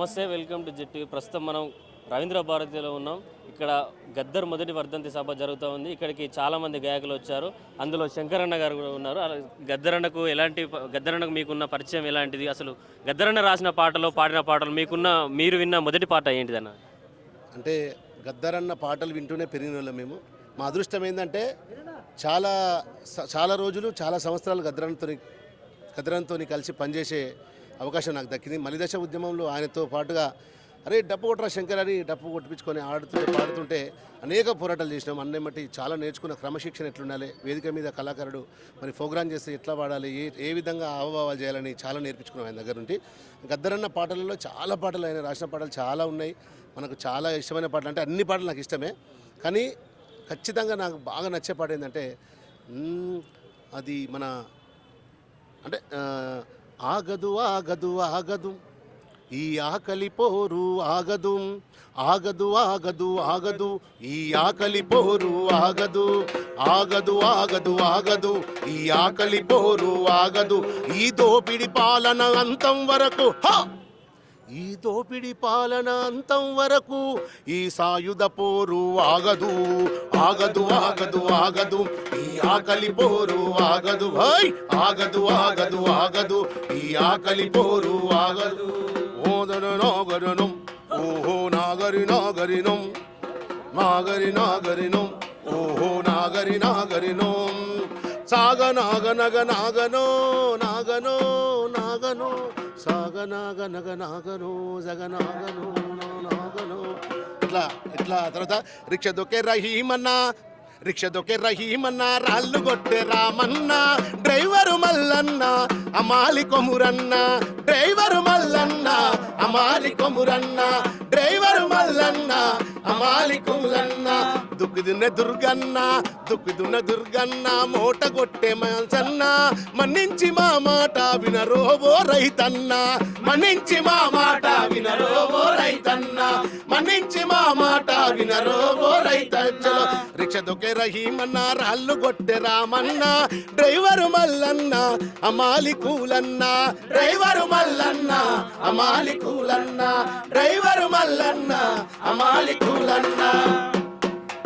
నమస్తే, welcome to jet. ప్రస్తుతం మనం రవీంద్ర భారతిలో ఉన్నాం. ఇక్కడ గద్దర్ మొదటి వర్ధంతి సభ జరుగుతూ ఉంది. ఇక్కడికి చాలామంది గాయకులు వచ్చారు. అందులో శంకరన్న గారు కూడా ఉన్నారు. గద్దరన్నకు మీకున్న పరిచయం ఎలాంటిది? అసలు గద్దరన్న రాసిన పాటలు, పాడిన పాటలు మీరు విన్న మొదటి పాట ఏంటిదన్న? అంటే గద్దరన్న పాటలు వింటూనే పెరిగిన వాళ్ళం మేము. మా అదృష్టం ఏంటంటే చాలా రోజులు చాలా సంవత్సరాలు గద్దరన్నతో కలిసి పనిచేసే అవకాశం నాకు దక్కింది. మలిదశ ఉద్యమంలో ఆయనతో పాటుగా అరే డప్పు కొట్టరా శంకర్ అని డప్పు కొట్టించుకొని పాడుతుంటే అనేక పోరాటాలు చేసినాం. అన్నేమట్టి చాలా నేర్చుకున్న క్రమశిక్షణ ఎట్లుండాలి, వేదిక మీద కళాకారుడు మరి ప్రోగ్రామ్ చేస్తే ఎట్లా పాడాలి, ఏ విధంగా హావభావాలు చేయాలని చాలా నేర్పించుకున్నాం ఆయన దగ్గర నుండి. గద్దరన్న పాటలలో చాలా పాటలు, ఆయన రాసిన పాటలు చాలా ఉన్నాయి. మనకు చాలా ఇష్టమైన పాటలు అంటే అన్ని పాటలు నాకు ఇష్టమే, కానీ ఖచ్చితంగా నాకు బాగా నచ్చే పాట ఏంటంటే అది మన అంటే ఆగదు ఆగదు ఆగదు ఈ ఆకలి పోరు ఆగదు, ఆగదు ఆగదు ఆగదు ఈ ఆకలి పోరు ఆగదు, ఆగదు ఆగదు ఆగదు ఈ ఆకలి పోరు ఆగదు, ఈ దోపిడి పాలన అంతం వరకు ఈ దోపిడి పాలన అంతం వరకు ఈ సాయుధ పోరు ఆగదు, ఆగదు ఆగదు ఆగదు ఈ ఆకలి పోరు ఆగదు, ఆగదు ఆగదు ఆగదు ఈ ఆకలి పోరు ఆగదు. నాగరినం ఓహో నాగరినం నాగరినం ఓహో నాగరినం సాగనాగనగ నాగనో నాగనో నాగనో సాగనాగనగ నాగనో జగనాగనో నాగనో ఇట్లా తర్వాత రిక్ష దొక్కే రహీమన్నా రాళ్ళు కొట్టే రామన్న డ్రైవరు మల్లన్న అమాలి కొమురన్న డ్రైవరు మల్లన్న అమాలి కొమురన్న డ్రైవరు మల్లన్న అమాలి కొమురన్న దుక్కుదున్న దుర్గన్న మూట కొట్టే మాల్సన్న మన్నించి మా మాట వినరోబో రైతన్న, మన్నించి మా మాట వినరోబో రైతన్న, మన్నించి మా మాట వినరోబో రైతన్న. రిక్ష దొకే రహీమన్న రాళ్ళు కొట్టే రామన్న డ్రైవరు మల్లన్న అమాలి కూలన్న డ్రైవరు మల్లన్న అమాలి కూలన్న డ్రైవరు మల్లన్న అమాలి కూలన్న.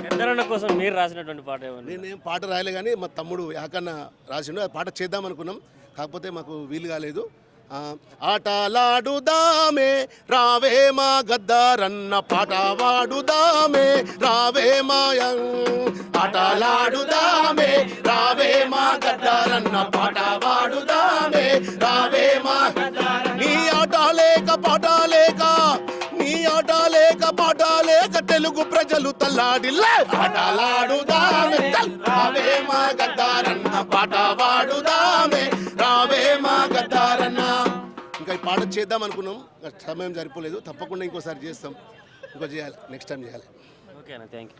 గద్దరన్న కోసం మీరు రాసినటువంటి పాట ఏమన్నా? నేనేం పాట రాయలే, కానీ మా తమ్ముడు యాకన్న రాసిండు. ఆ పాట చేద్దాం అనుకున్నాం, కాకపోతే మాకు వీలు కాలేదు. ఆటలాడుదామే రావే మా గద్దరన్న పాట వాడుదామే రావే మాయం, ఆటలాడుదామే రావే మా గద్దరన్న పాట వాడుదామే రావే మా. నీ ఆట లేక పాట లేక, నీ ఆట లేక పాట లేక తెలుగు ప్రజలు తల్లాడిల్లే. ఆటలాడుదామే రావే మా గద్దరన్న పాట వాడుదామే రావే మా గద్దరన్న. ఇంకా ఈ పాట చేద్దాం అనుకున్నాం, సమయం సరిపోలేదు. తప్పకుండా ఇంకోసారి చేస్తాం, ఇంకో చేయాలి, నెక్స్ట్ టైం చేయాలి. ఓకేనా, థ్యాంక్ యూ.